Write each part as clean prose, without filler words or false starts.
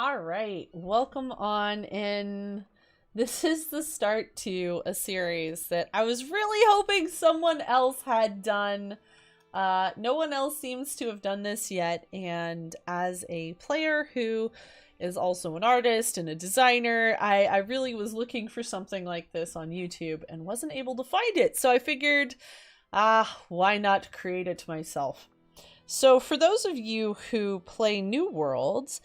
All right, welcome on in. This is the start to a series that I was really hoping someone else had done. No one else seems to have done this yet, and as a player who is also an artist and a designer, I really was looking for something like this on YouTube and wasn't able to find it. So I figured, why not create it myself? So for those of you who play New Worlds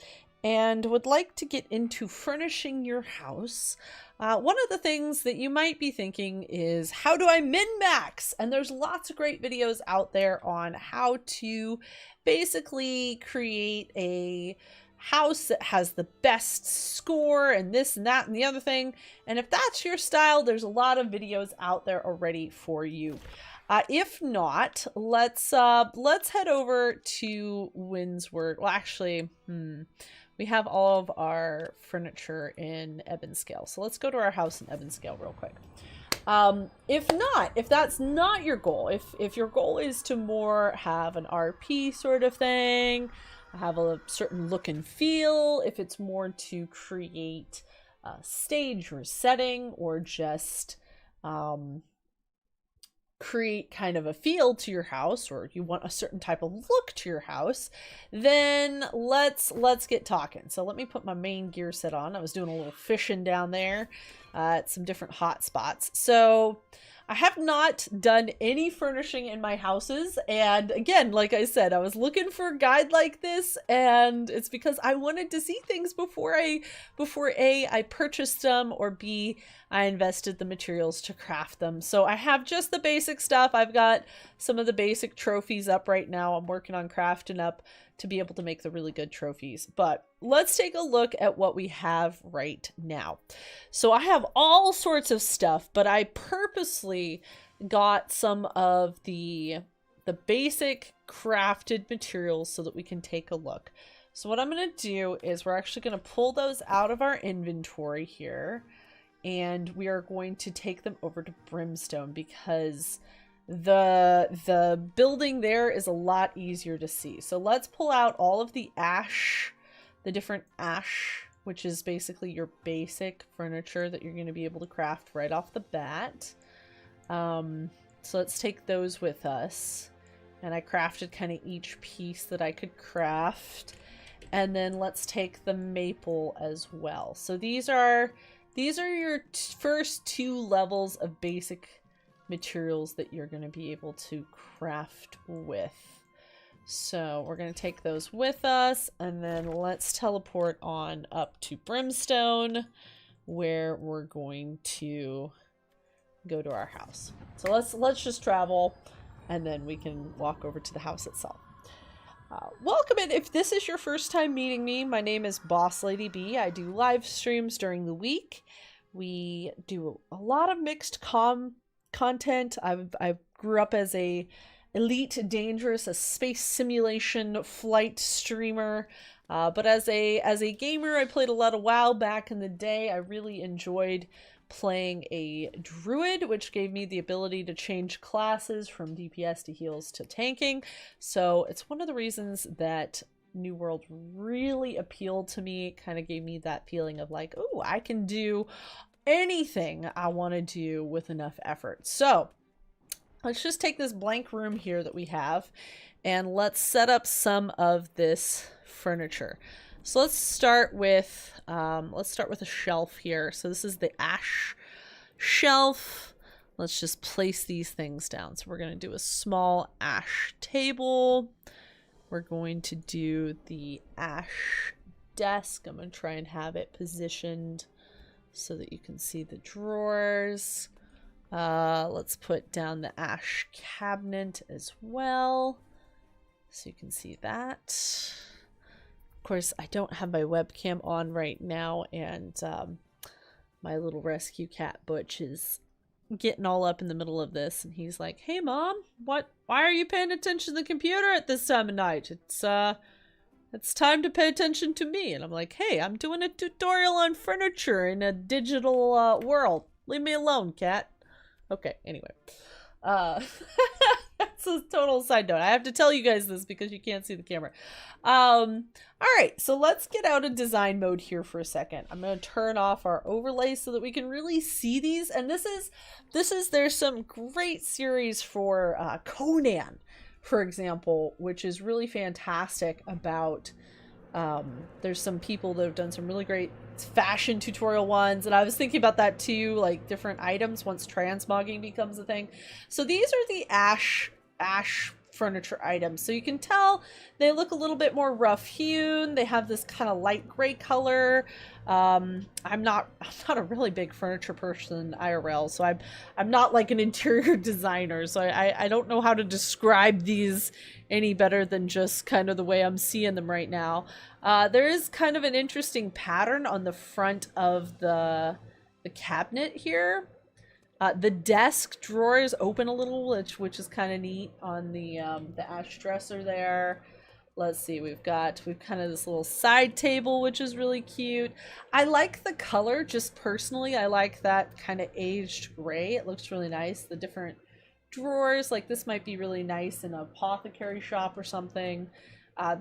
and would like to get into furnishing your house, one of the things that you might be thinking is, how do I min-max? And there's lots of great videos out there on how to basically create a house that has the best score and this and that and the other thing. And if that's your style, there's a lot of videos out there already for you. If not, let's head over to Windsward. Well, actually, we have all of our furniture in Ebonscale. So let's go to our house in Ebonscale real quick. If that's not your goal, if your goal is to more have an RP sort of thing, have a certain look and feel, if it's more to create a stage or setting, or just create kind of a feel to your house, or you want a certain type of look to your house, then let's get talking. So let me put my main gear set on. I was doing a little fishing down there at some different hot spots. So I have not done any furnishing in my houses, and again, like I said, I was looking for a guide like this, and it's because I wanted to see things before I purchased them, or B, I invested the materials to craft them. So I have just the basic stuff. I've got some of the basic trophies up right now. I'm working on crafting up to be able to make the really good trophies. But let's take a look at what we have right now. So I have all sorts of stuff, but I purposely got some of the basic crafted materials so that we can take a look. So what I'm going to do is we're actually going to pull those out of our inventory here, and we are going to take them over to Brimstone, because the building there is a lot easier to see. So let's pull out all of the ash, the different ash, which is basically your basic furniture that you're going to be able to craft right off the bat. So let's take those with us. And I crafted kind of each piece that I could craft. And then let's take the maple as well. So these are your first two levels of basic materials that you're going to be able to craft with. So we're going to take those with us, and then let's teleport on up to Brimstone, where we're going to go to our house. So let's just travel, and then we can walk over to the house itself. Welcome in. If this is your first time meeting me, my name is Boss Lady B. I do live streams during the week. We do a lot of mixed content. I grew up as a Elite Dangerous, a space simulation flight streamer, but as a gamer, I played a lot of WoW back in the day. I really enjoyed playing a druid, which gave me the ability to change classes from DPS to heals to tanking. So it's one of the reasons that New World really appealed to me. It kind of gave me that feeling of like, oh, I can do anything I want to do with enough effort. So let's just take this blank room here that we have, and let's set up some of this furniture. So let's start with a shelf here. So this is the ash shelf. Let's just place these things down. So we're going to do a small ash table. We're going to do the ash desk. I'm going to try and have it positioned so that you can see the drawers. Let's put down the ash cabinet as well, so you can see that. Of course, I don't have my webcam on right now, and my little rescue cat Butch is getting all up in the middle of this, and he's like, "Hey Mom, why are you paying attention to the computer at this time of night? It's time to pay attention to me." And I'm like, "Hey, I'm doing a tutorial on furniture in a digital world. Leave me alone, cat." Okay, anyway. That's a total side note. I have to tell you guys this because you can't see the camera. All right, so let's get out of design mode here for a second. I'm going to turn off our overlay so that we can really see these. And there's some great series for Conan, for example, which is really fantastic about, there's some people that have done some really great fashion tutorial ones, and I was thinking about that too, like different items once transmogging becomes a thing. So these are the ash furniture items. So you can tell they look a little bit more rough hewn. They have this kind of light gray color. I'm not a really big furniture person IRL, so I'm not like an interior designer, so I don't know how to describe these any better than just kind of the way I'm seeing them right now. There is kind of an interesting pattern on the front of the cabinet here. The desk drawers open a little, which is kind of neat on the ash dresser there. Let's see, we've kind of this little side table, which is really cute. I like the color, just personally. I like that kind of aged gray. It looks really nice. The different drawers, like this might be really nice in an apothecary shop or something.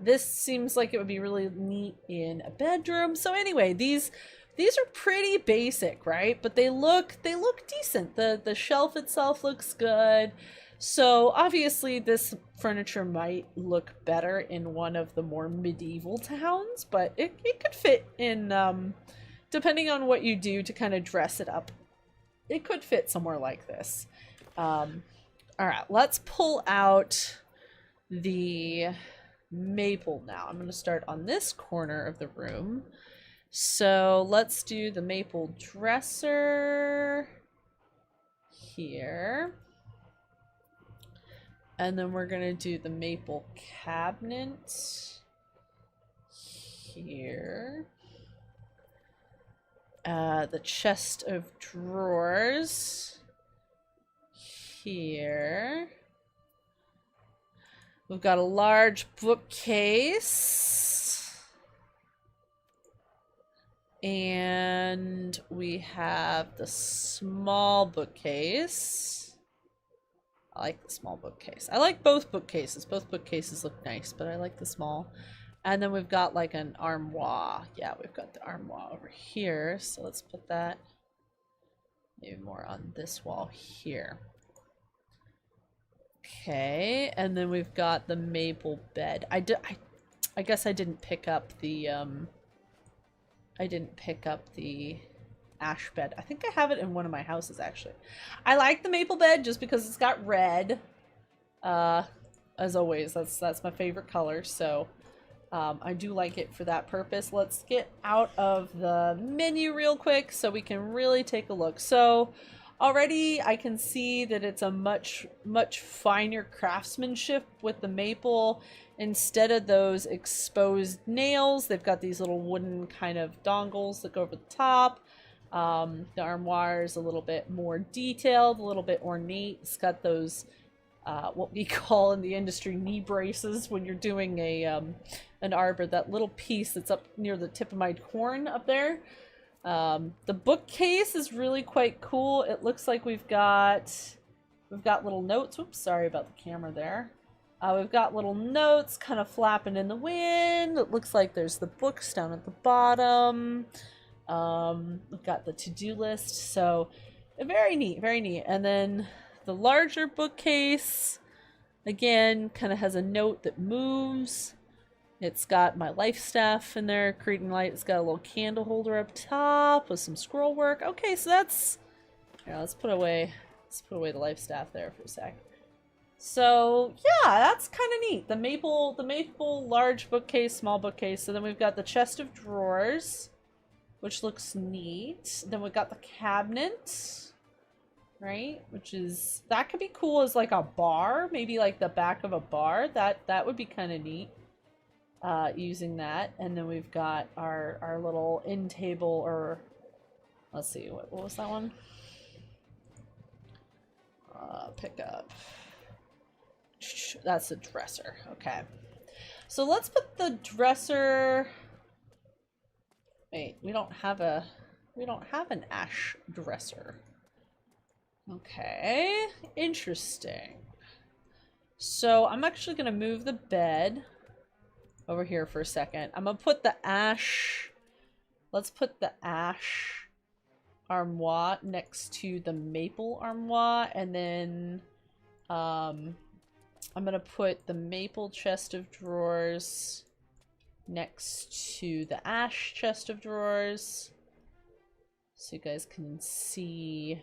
This seems like it would be really neat in a bedroom. So anyway, these are pretty basic, right? But they look decent. The shelf itself looks good. So obviously this furniture might look better in one of the more medieval towns, but it could fit in, depending on what you do to kind of dress it up. It could fit somewhere like this. All right, let's pull out the maple now. I'm going to start on this corner of the room. So let's do the maple dresser here. And then we're going to do the maple cabinet here. The chest of drawers here. We've got a large bookcase. And we have the small bookcase. I like the small bookcase. I like both bookcases. Both bookcases look nice, but I like the small. And then we've got like an armoire. Yeah, we've got the armoire over here. So let's put that maybe more on this wall here. Okay, and then we've got the maple bed. I guess I didn't pick up the ash bed. I think I have it in one of my houses actually. I like the maple bed just because it's got red. As always, that's my favorite color, so I do like it for that purpose. Let's get out of the menu real quick so we can really take a look. So already I can see that it's a much finer craftsmanship with the maple. Instead of those exposed nails, they've got these little wooden kind of dongles that go over the top. The armoire is a little bit more detailed, a little bit ornate. It's got those what we call in the industry knee braces when you're doing an arbor, that little piece that's up near the tip of my horn up there. The bookcase is really quite cool. It looks like we've got little notes. Oops, sorry about the camera there. We've got little notes kind of flapping in the wind. It looks like there's the books down at the bottom. We've got the to-do list. So very neat, very neat. And then the larger bookcase, again, kind of has a note that moves. It's got my life staff in there, creating light. It's got a little candle holder up top with some scroll work. Okay, so that's, yeah, let's put away the life staff there for a sec. So yeah, that's kind of neat. The maple large bookcase, small bookcase. So then we've got the chest of drawers, which looks neat. Then we've got the cabinet, right? That could be cool as like a bar, maybe like the back of a bar. That would be kind of neat. Using that. And then we've got our little end table, or let's see, what was that one? Pick up. That's the dresser. Okay. So let's put the dresser. Wait, we don't have an ash dresser. Okay, interesting. So I'm actually going to move the bed over here for a second. I'm going to put the ash... Let's put the ash armoire next to the maple armoire, and then I'm going to put the maple chest of drawers next to the ash chest of drawers, so you guys can see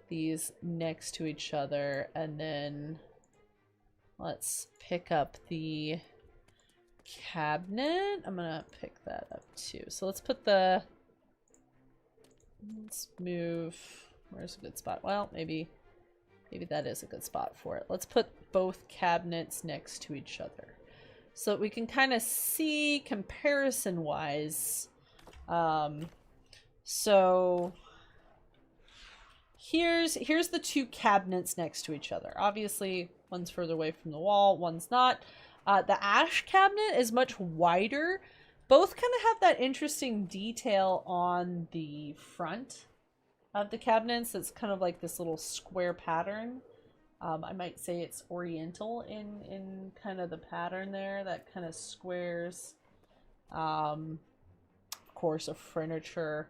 these next to each other. And then let's pick up the cabinet. I'm gonna pick that up too. So let's put the... Let's move... Where's a good spot? Well, maybe that is a good spot for it. Let's put both cabinets next to each other so that we can kind of see comparison-wise. So here's the two cabinets next to each other. Obviously, one's further away from the wall, one's not. The ash cabinet is much wider. Both kind of have that interesting detail on the front of the cabinets. It's kind of like this little square pattern. I might say it's oriental in kind of the pattern there, that kind of squares. Of course, a furniture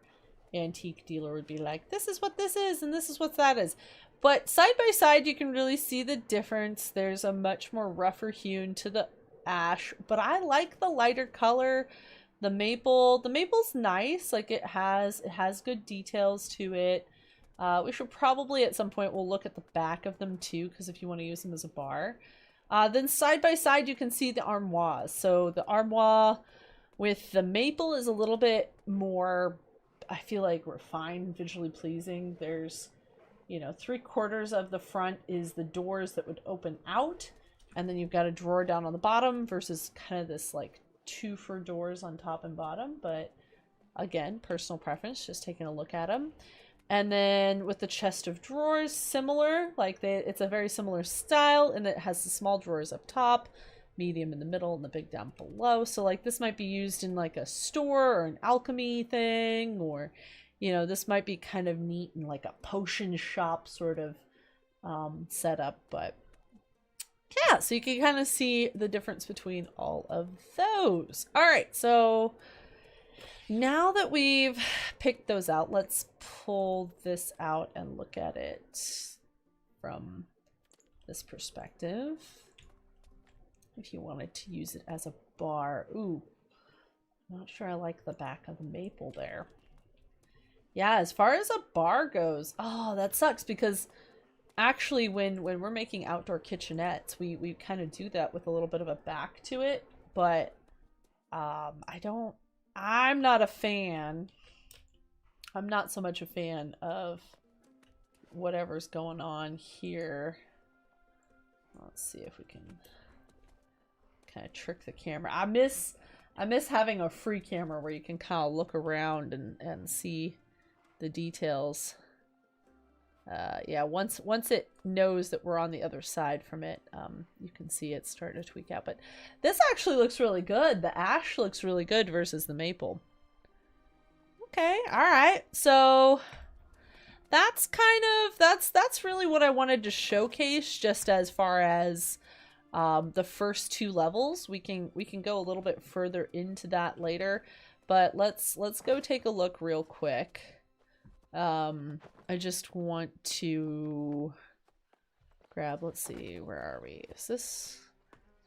antique dealer would be like, this is what this is and this is what that is. But side by side, you can really see the difference. There's a much more rougher hewn to the ash, but I like the lighter color. The maple's nice. Like it has good details to it. We should probably at some point, we'll look at the back of them too, because if you want to use them as a bar. Then side by side, you can see the armoires. So the armoire with the maple is a little bit more, I feel like, refined, visually pleasing. There's, you know, 3/4 of the front is the doors that would open out, and then you've got a drawer down on the bottom versus kind of this like 2 for doors on top and bottom. But again, personal preference, just taking a look at them. And then with the chest of drawers, similar, like it's a very similar style, and it has the small drawers up top, medium in the middle, and the big down below. So like this might be used in like a store or an alchemy thing, or, you know, this might be kind of neat in like a potion shop sort of setup. But yeah, so you can kind of see the difference between all of those. All right, so now that we've picked those out, let's pull this out and look at it from this perspective. If you wanted to use it as a bar. Ooh, not sure I like the back of the maple there. Yeah, as far as a bar goes, oh, that sucks, because actually when we're making outdoor kitchenettes, we kind of do that with a little bit of a back to it, but I'm not a fan. I'm not so much a fan of whatever's going on here. Let's see if we can kind of trick the camera. I miss having a free camera where you can kind of look around and see the details. Yeah, once it knows that we're on the other side from it, you can see it starting to tweak out. But this actually looks really good. The ash looks really good versus the maple. Okay, all right. So that's kind of that's really what I wanted to showcase, just as far as the first 2 levels. We can go a little bit further into that later, but let's go take a look real quick. I just want to grab, let's see, where are we? Is this,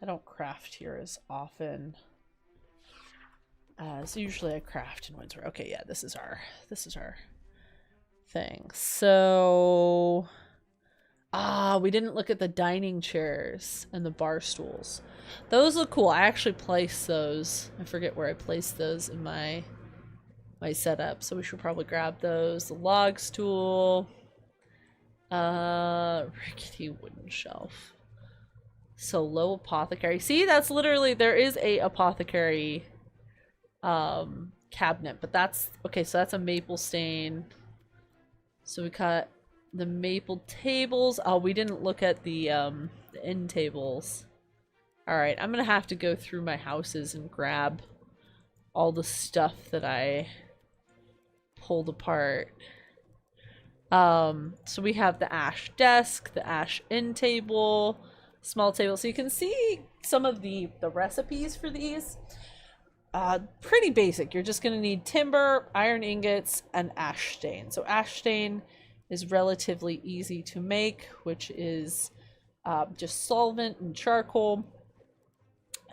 I don't craft here as often as usually I craft in Windsor. Okay, yeah, this is our thing. So, we didn't look at the dining chairs and the bar stools. Those look cool. I actually placed those. I forget where I placed those in my setup, so we should probably grab those. The log stool, rickety wooden shelf. So low apothecary. See, that's literally, there is a apothecary cabinet, but that's okay. So that's a maple stain. So we got the maple tables. Oh, we didn't look at the end tables. All right, I'm gonna have to go through my houses and grab all the stuff that I pulled apart. So we have the ash desk, the ash end table, small table. So you can see some of the recipes for these. Pretty basic. You're just going to need timber, iron ingots, and ash stain. So ash stain is relatively easy to make, which is just solvent and charcoal.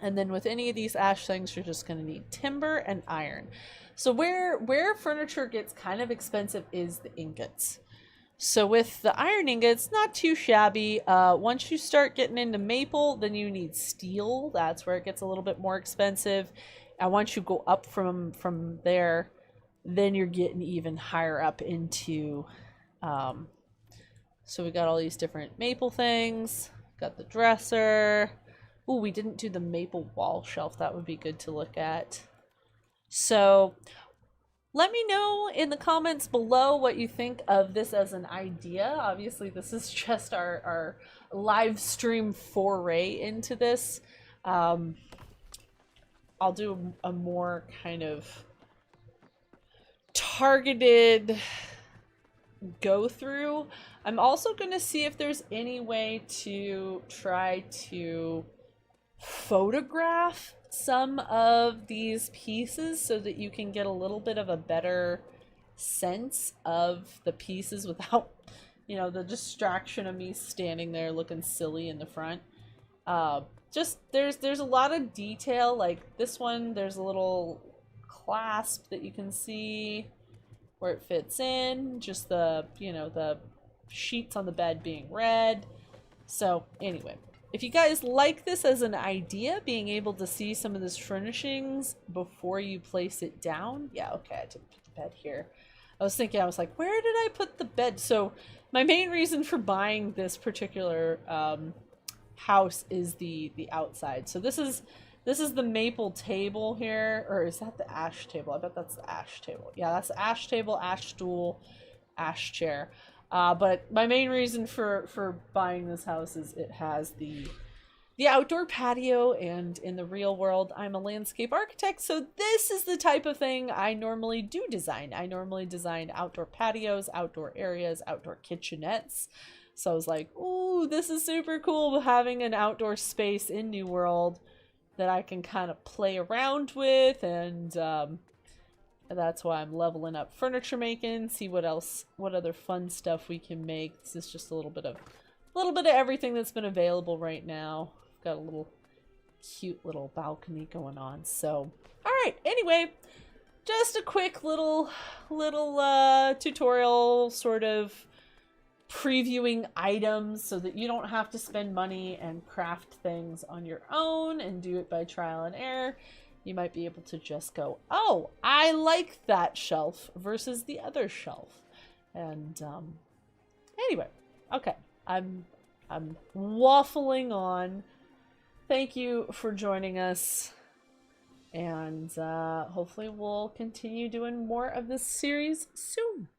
And then with any of these ash things, you're just going to need timber and iron. So where furniture gets kind of expensive is the ingots. So with the iron ingots, not too shabby. Once you start getting into maple, then you need steel. That's where it gets a little bit more expensive. And once you go up from there, then you're getting even higher up into... so we got all these different maple things. Got the dresser. Ooh, we didn't do the maple wall shelf. That would be good to look at. So let me know in the comments below what you think of this as an idea. Obviously, this is just our live stream foray into this. I'll do a more kind of targeted go through. I'm also going to see if there's any way to try to photograph some of these pieces so that you can get a little bit of a better sense of the pieces without, you know, the distraction of me standing there looking silly in the front. Just there's a lot of detail. Like this one, there's a little clasp that you can see where it fits in, just the, you know, the sheets on the bed being red. So anyway, if you guys like this as an idea, being able to see some of this furnishings before you place it down. Yeah, okay, I didn't put the bed here. I was thinking, I was like, where did I put the bed? So my main reason for buying this particular house is the outside. So this is the maple table here, or is that the ash table? I bet that's the ash table. Yeah, that's the ash table, ash stool, ash chair. But my main reason for buying this house is it has the outdoor patio, and in the real world, I'm a landscape architect, so this is the type of thing I normally do design. I normally design outdoor patios, outdoor areas, outdoor kitchenettes. So I was like, ooh, this is super cool having an outdoor space in New World that I can kind of play around with, and that's why I'm leveling up furniture making, see what other fun stuff we can make. This is just a little bit of everything that's been available right now. Got a little cute little balcony going on. So, all right. Anyway, just a quick little tutorial, sort of previewing items so that you don't have to spend money and craft things on your own and do it by trial and error. You might be able to just go, oh, I like that shelf versus the other shelf. And anyway, okay, I'm waffling on. Thank you for joining us, and hopefully we'll continue doing more of this series soon.